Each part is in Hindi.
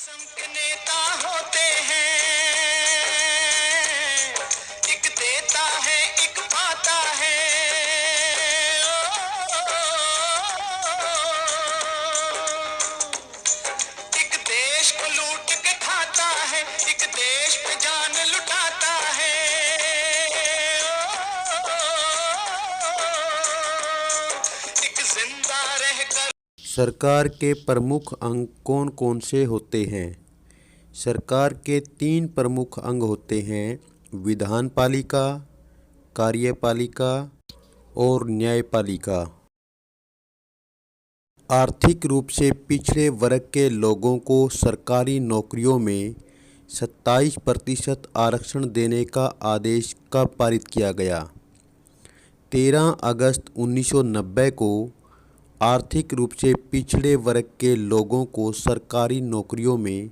किस्म के नेता होते हैं, एक देता है एक पाता है। एक देश को लूट के खाता है, एक देश पे जान लुटाता है। एक जिंदा रहकर सरकार के प्रमुख अंग कौन कौन से होते हैं? सरकार के 3 प्रमुख अंग होते हैं: विधानपालिका, कार्यपालिका और न्यायपालिका। आर्थिक रूप से पिछड़े वर्ग के लोगों को सरकारी नौकरियों में 27% आरक्षण देने का आदेश कब पारित किया गया? 13 अगस्त 1990 को आर्थिक रूप से पिछड़े वर्ग के लोगों को सरकारी नौकरियों में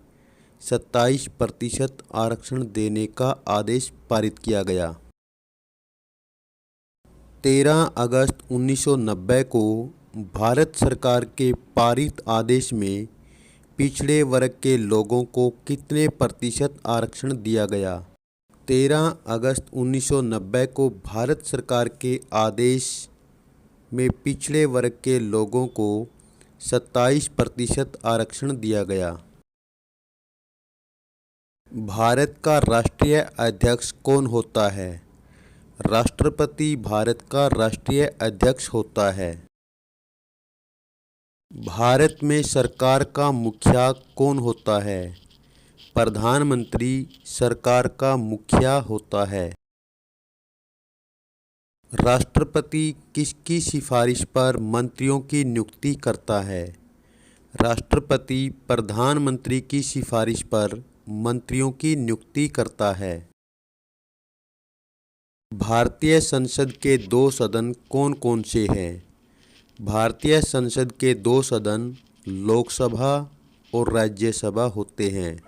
27% आरक्षण देने का आदेश पारित किया गया। 13 अगस्त 1990 को भारत सरकार के पारित आदेश में पिछड़े वर्ग के लोगों को कितने प्रतिशत आरक्षण दिया गया? 13 अगस्त 1990 को भारत सरकार के आदेश में पिछड़े वर्ग के लोगों को 27% आरक्षण दिया गया। भारत का राष्ट्रीय अध्यक्ष कौन होता है? राष्ट्रपति भारत का राष्ट्रीय अध्यक्ष होता है। भारत में सरकार का मुखिया कौन होता है? प्रधानमंत्री सरकार का मुखिया होता है। राष्ट्रपति किसकी सिफारिश पर मंत्रियों की नियुक्ति करता है? राष्ट्रपति प्रधानमंत्री की सिफारिश पर मंत्रियों की नियुक्ति करता है। भारतीय संसद के 2 सदन कौन कौन से हैं? भारतीय संसद के 2 सदन लोकसभा और राज्यसभा होते हैं।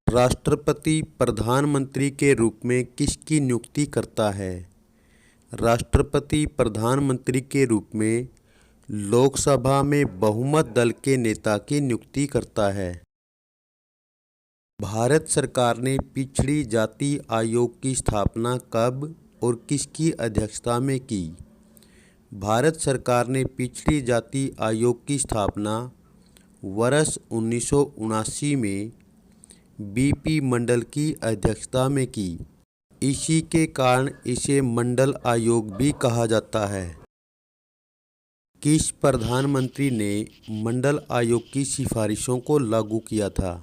राष्ट्रपति प्रधानमंत्री के रूप में किसकी नियुक्ति करता है? राष्ट्रपति प्रधानमंत्री के रूप में लोकसभा में बहुमत दल के नेता की नियुक्ति करता है। भारत सरकार ने पिछड़ी जाति आयोग की स्थापना कब और किसकी अध्यक्षता में की? भारत सरकार ने पिछड़ी जाति आयोग की स्थापना वर्ष 1979 में बीपी मंडल की अध्यक्षता में की। इसी के कारण इसे मंडल आयोग भी कहा जाता है। किस प्रधानमंत्री ने मंडल आयोग की सिफारिशों को लागू किया था?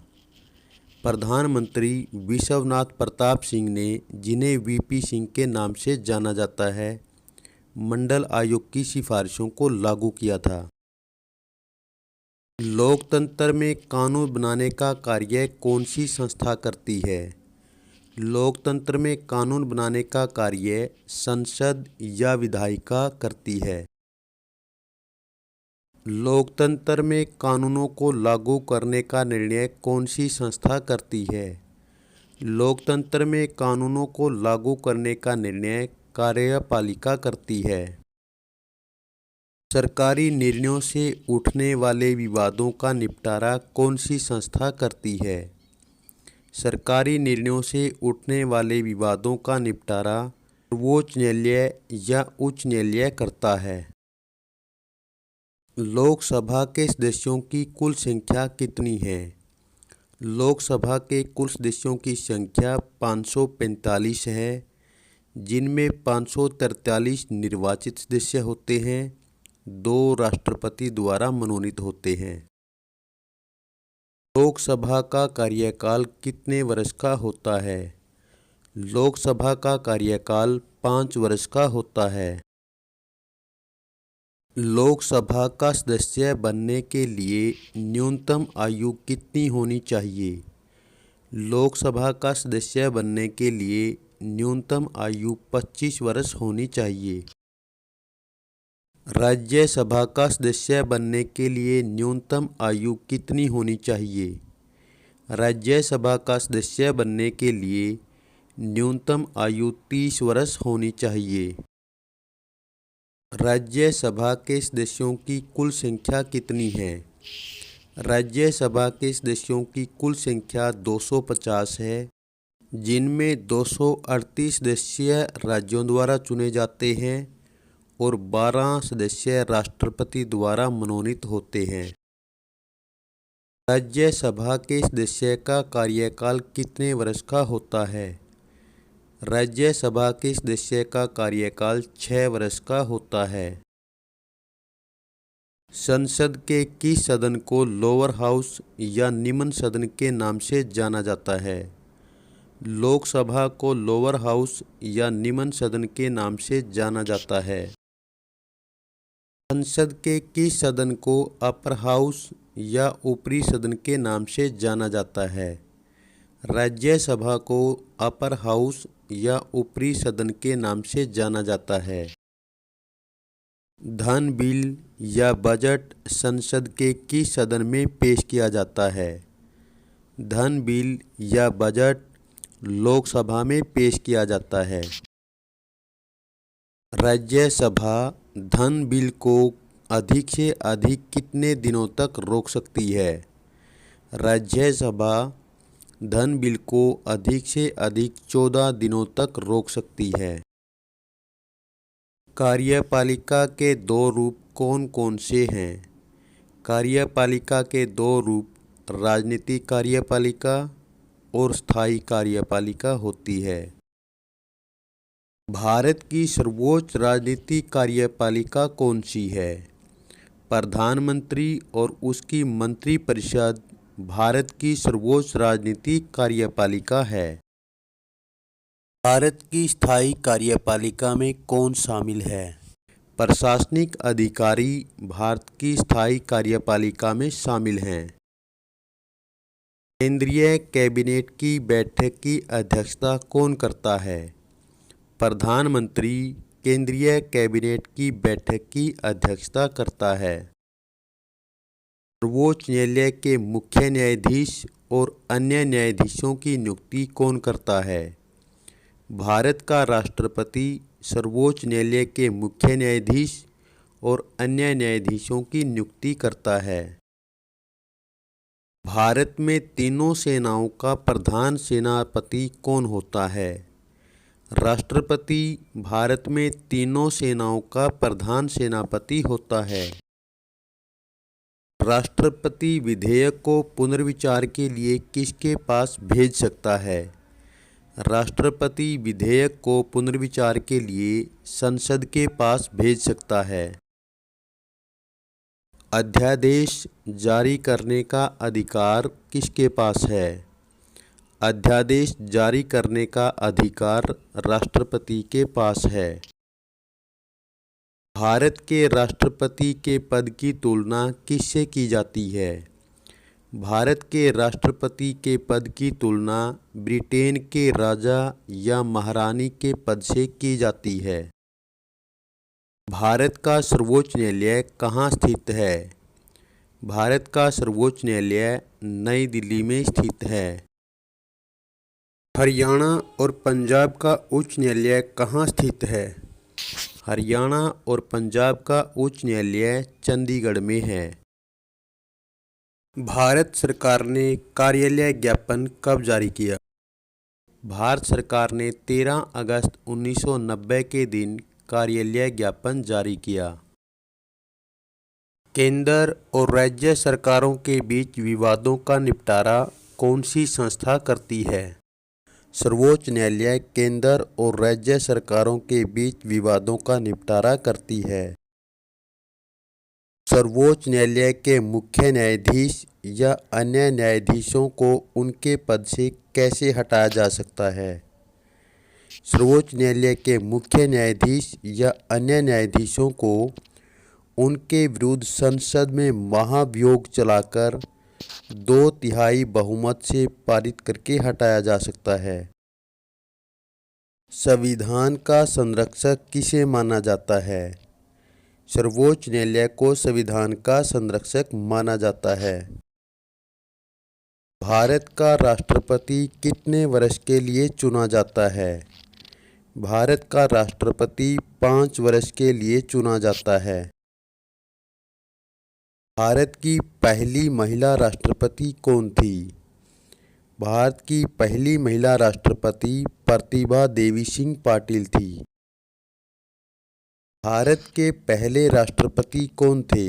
प्रधानमंत्री विश्वनाथ प्रताप सिंह ने, जिन्हें वीपी सिंह के नाम से जाना जाता है, मंडल आयोग की सिफारिशों को लागू किया था। लोकतंत्र में कानून बनाने का कार्य कौन सी संस्था करती है? लोकतंत्र में कानून बनाने का कार्य संसद या विधायिका करती है। लोकतंत्र में कानूनों को लागू करने का निर्णय कौन सी संस्था करती है? लोकतंत्र में कानूनों को लागू करने का निर्णय कार्यपालिका करती है। सरकारी निर्णयों से उठने वाले विवादों का निपटारा कौन सी संस्था करती है? सरकारी निर्णयों से उठने वाले विवादों का निपटारा सर्वोच्च न्यायालय या उच्च न्यायालय करता है। लोकसभा के सदस्यों की कुल संख्या कितनी है? लोकसभा के कुल सदस्यों की संख्या 545 है, जिनमें 543 निर्वाचित सदस्य होते हैं, 2 राष्ट्रपति द्वारा मनोनीत होते हैं। लोकसभा का कार्यकाल कितने वर्ष का होता है? लोकसभा का कार्यकाल 5 वर्ष का होता है। लोकसभा का सदस्य बनने के लिए न्यूनतम आयु कितनी होनी चाहिए? लोकसभा का सदस्य बनने के लिए न्यूनतम आयु 25 वर्ष होनी चाहिए। राज्यसभा का सदस्य बनने के लिए न्यूनतम आयु कितनी होनी चाहिए? राज्यसभा का सदस्य बनने के लिए न्यूनतम आयु 30 वर्ष होनी चाहिए। राज्यसभा के सदस्यों की कुल संख्या कितनी है? राज्यसभा के सदस्यों की कुल संख्या 250 है, जिनमें 238 सदस्य राज्यों द्वारा चुने जाते हैं और 12 सदस्य राष्ट्रपति द्वारा मनोनीत होते हैं। राज्यसभा के सदस्य का कार्यकाल कितने वर्ष का होता है? राज्यसभा के सदस्य का कार्यकाल 6 वर्ष का होता है। संसद के किस सदन को लोअर हाउस या निम्न सदन के नाम से जाना जाता है? लोकसभा को लोअर हाउस या निम्न सदन के नाम से जाना जाता है। संसद के किस सदन को अपर हाउस या ऊपरी सदन के नाम से जाना जाता है? राज्यसभा को अपर हाउस या ऊपरी सदन के नाम से जाना जाता है। धन बिल या बजट संसद के किस सदन में पेश किया जाता है? धन बिल या बजट लोकसभा में पेश किया जाता है। राज्यसभा धन बिल को अधिक से अधिक कितने दिनों तक रोक सकती है? राज्यसभा धन बिल को अधिक से अधिक 14 दिनों तक रोक सकती है। कार्यपालिका के 2 रूप कौन कौन से हैं? कार्यपालिका के 2 रूप राजनीतिक कार्यपालिका और स्थायी कार्यपालिका होती है। भारत की सर्वोच्च राजनीतिक कार्यपालिका कौन सी है? प्रधानमंत्री और उसकी मंत्रिपरिषद भारत की सर्वोच्च राजनीतिक कार्यपालिका है। भारत की स्थायी कार्यपालिका में कौन शामिल है? प्रशासनिक अधिकारी भारत की स्थायी कार्यपालिका में शामिल हैं। केंद्रीय कैबिनेट की बैठक की अध्यक्षता कौन करता है? प्रधानमंत्री केंद्रीय कैबिनेट की बैठक की अध्यक्षता करता है। सर्वोच्च न्यायालय के मुख्य न्यायाधीश और अन्य न्यायाधीशों की नियुक्ति कौन करता है? भारत का राष्ट्रपति सर्वोच्च न्यायालय के मुख्य न्यायाधीश और अन्य न्यायाधीशों की नियुक्ति करता है। भारत में तीनों सेनाओं का प्रधान सेनापति कौन होता है? राष्ट्रपति भारत में तीनों सेनाओं का प्रधान सेनापति होता है। राष्ट्रपति विधेयक को पुनर्विचार के लिए किसके पास भेज सकता है? राष्ट्रपति विधेयक को पुनर्विचार के लिए संसद के पास भेज सकता है। अध्यादेश जारी करने का अधिकार किसके पास है? अध्यादेश जारी करने का अधिकार राष्ट्रपति के पास है। भारत के राष्ट्रपति के पद की तुलना किससे की जाती है? भारत के राष्ट्रपति के पद की तुलना ब्रिटेन के राजा या महारानी के पद से की जाती है। भारत का सर्वोच्च न्यायालय कहाँ स्थित है? भारत का सर्वोच्च न्यायालय नई दिल्ली में स्थित है। हरियाणा और पंजाब का उच्च न्यायालय कहाँ स्थित है? हरियाणा और पंजाब का उच्च न्यायालय चंडीगढ़ में है। भारत सरकार ने कार्यालय ज्ञापन कब जारी किया? भारत सरकार ने 13 अगस्त 1990 के दिन कार्यालय ज्ञापन जारी किया। केंद्र और राज्य सरकारों के बीच विवादों का निपटारा कौन सी संस्था करती है? सर्वोच्च न्यायालय केंद्र और राज्य सरकारों के बीच विवादों का निपटारा करती है। सर्वोच्च न्यायालय के मुख्य न्यायाधीश या अन्य न्यायाधीशों को उनके पद से कैसे हटाया जा सकता है? सर्वोच्च न्यायालय के मुख्य न्यायाधीश या अन्य न्यायाधीशों को उनके विरुद्ध संसद में महाभियोग चलाकर 2/3 बहुमत से पारित करके हटाया जा सकता है। संविधान का संरक्षक किसे माना जाता है? सर्वोच्च न्यायालय को संविधान का संरक्षक माना जाता है। भारत का राष्ट्रपति कितने वर्ष के लिए चुना जाता है? भारत का राष्ट्रपति 5 वर्ष के लिए चुना जाता है। भारत की पहली महिला राष्ट्रपति कौन थी? भारत की पहली महिला राष्ट्रपति प्रतिभा देवी सिंह पाटिल थी। भारत के पहले राष्ट्रपति कौन थे?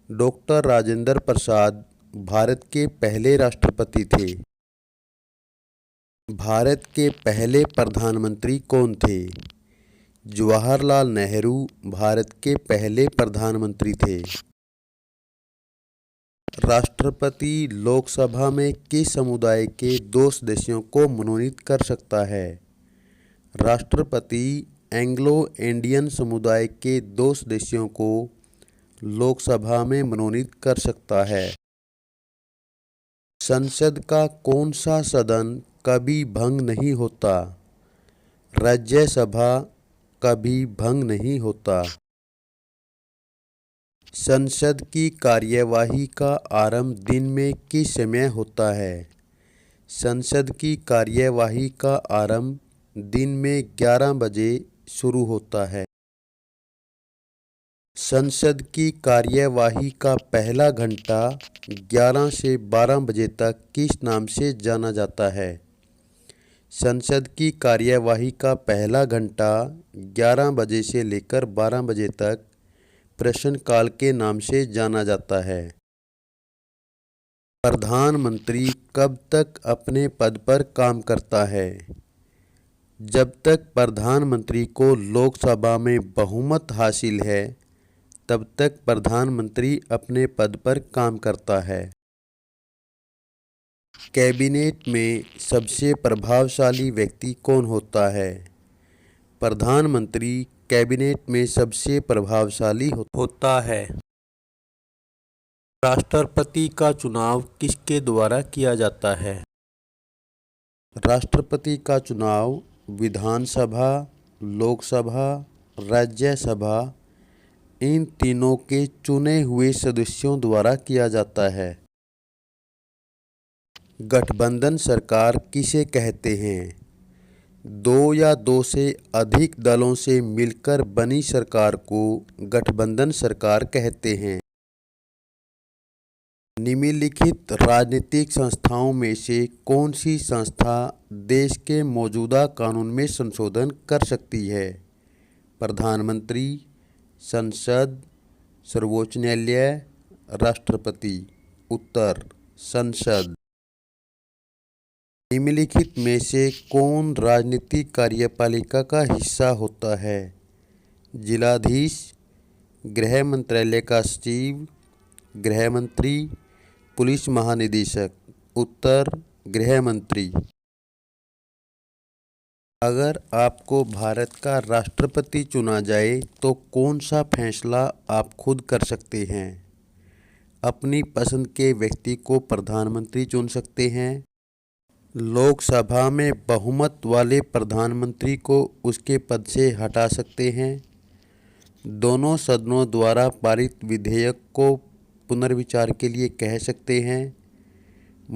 डॉक्टर राजेंद्र प्रसाद भारत के पहले राष्ट्रपति थे। भारत के पहले प्रधानमंत्री कौन थे? जवाहरलाल नेहरू भारत के पहले प्रधानमंत्री थे। राष्ट्रपति लोकसभा में किस समुदाय के 2 सदस्यों को मनोनीत कर सकता है? राष्ट्रपति एंग्लो इंडियन समुदाय के 2 सदस्यों को लोकसभा में मनोनीत कर सकता है। संसद का कौन सा सदन कभी भंग नहीं होता? राज्यसभा कभी भंग नहीं होता। संसद की कार्यवाही का आरंभ दिन में किस समय होता है? संसद की कार्यवाही का आरंभ दिन में 11 बजे शुरू होता है। संसद की कार्यवाही का पहला घंटा 11 से 12 बजे तक किस नाम से जाना जाता है? संसद की कार्यवाही का पहला घंटा 11 बजे से लेकर 12 बजे तक प्रश्नकाल के नाम से जाना जाता है। प्रधानमंत्री कब तक अपने पद पर काम करता है? जब तक प्रधानमंत्री को लोकसभा में बहुमत हासिल है तब तक प्रधानमंत्री अपने पद पर काम करता है। कैबिनेट में सबसे प्रभावशाली व्यक्ति कौन होता है? प्रधानमंत्री कैबिनेट में सबसे प्रभावशाली होता है। राष्ट्रपति का चुनाव किसके द्वारा किया जाता है? राष्ट्रपति का चुनाव विधानसभा, लोकसभा, राज्यसभा इन तीनों के चुने हुए सदस्यों द्वारा किया जाता है। गठबंधन सरकार किसे कहते हैं? 2 या 2 से अधिक दलों से मिलकर बनी सरकार को गठबंधन सरकार कहते हैं। निम्नलिखित राजनीतिक संस्थाओं में से कौन सी संस्था देश के मौजूदा कानून में संशोधन कर सकती है? प्रधानमंत्री, संसद, सर्वोच्च न्यायालय, राष्ट्रपति। उत्तर संसद। निम्नलिखित में से कौन राजनीतिक कार्यपालिका का हिस्सा होता है? जिलाधीश, गृह मंत्रालय का सचिव, गृह मंत्री, पुलिस महानिदेशक। उत्तर गृह मंत्री। अगर आपको भारत का राष्ट्रपति चुना जाए तो कौन सा फैसला आप खुद कर सकते हैं? अपनी पसंद के व्यक्ति को प्रधानमंत्री चुन सकते हैं। लोकसभा में बहुमत वाले प्रधानमंत्री को उसके पद से हटा सकते हैं। दोनों सदनों द्वारा पारित विधेयक को पुनर्विचार के लिए कह सकते हैं।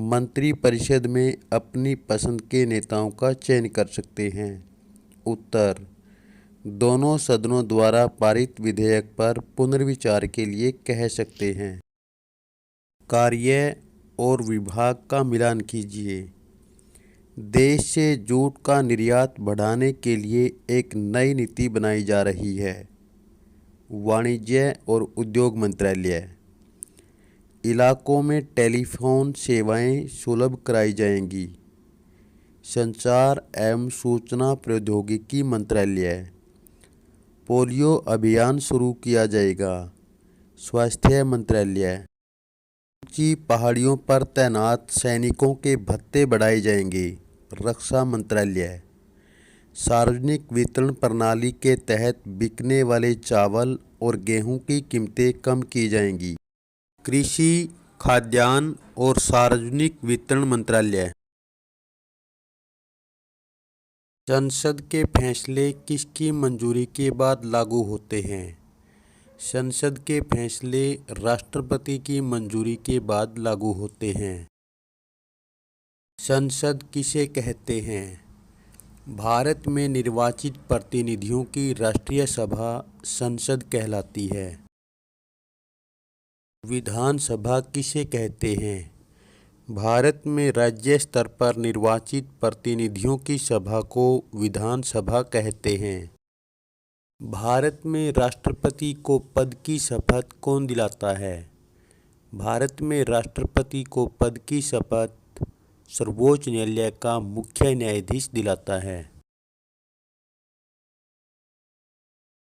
मंत्रिपरिषद में अपनी पसंद के नेताओं का चयन कर सकते हैं। उत्तर दोनों सदनों द्वारा पारित विधेयक पर पुनर्विचार के लिए कह सकते हैं। कार्य और विभाग का मिलान कीजिए। देश से जूट का निर्यात बढ़ाने के लिए एक नई नीति बनाई जा रही है। वाणिज्य और उद्योग मंत्रालय। इलाकों में टेलीफोन सेवाएं सुलभ कराई जाएंगी। संचार एवं सूचना प्रौद्योगिकी मंत्रालय। पोलियो अभियान शुरू किया जाएगा। स्वास्थ्य मंत्रालय। ऊंची पहाड़ियों पर तैनात सैनिकों के भत्ते बढ़ाए जाएंगे। रक्षा मंत्रालय। सार्वजनिक वितरण प्रणाली के तहत बिकने वाले चावल और गेहूं की कीमतें कम की जाएंगी। कृषि, खाद्यान्न और सार्वजनिक वितरण मंत्रालय। संसद के फैसले किसकी मंजूरी के बाद लागू होते हैं? संसद के फैसले राष्ट्रपति की मंजूरी के बाद लागू होते हैं। संसद किसे कहते हैं? भारत में निर्वाचित प्रतिनिधियों की राष्ट्रीय सभा संसद कहलाती है। विधानसभा किसे कहते हैं? भारत में राज्य स्तर पर निर्वाचित प्रतिनिधियों की सभा को विधानसभा कहते हैं। भारत में राष्ट्रपति को पद की शपथ कौन दिलाता है? भारत में राष्ट्रपति को पद की शपथ सर्वोच्च न्यायालय का मुख्य न्यायाधीश दिलाता है।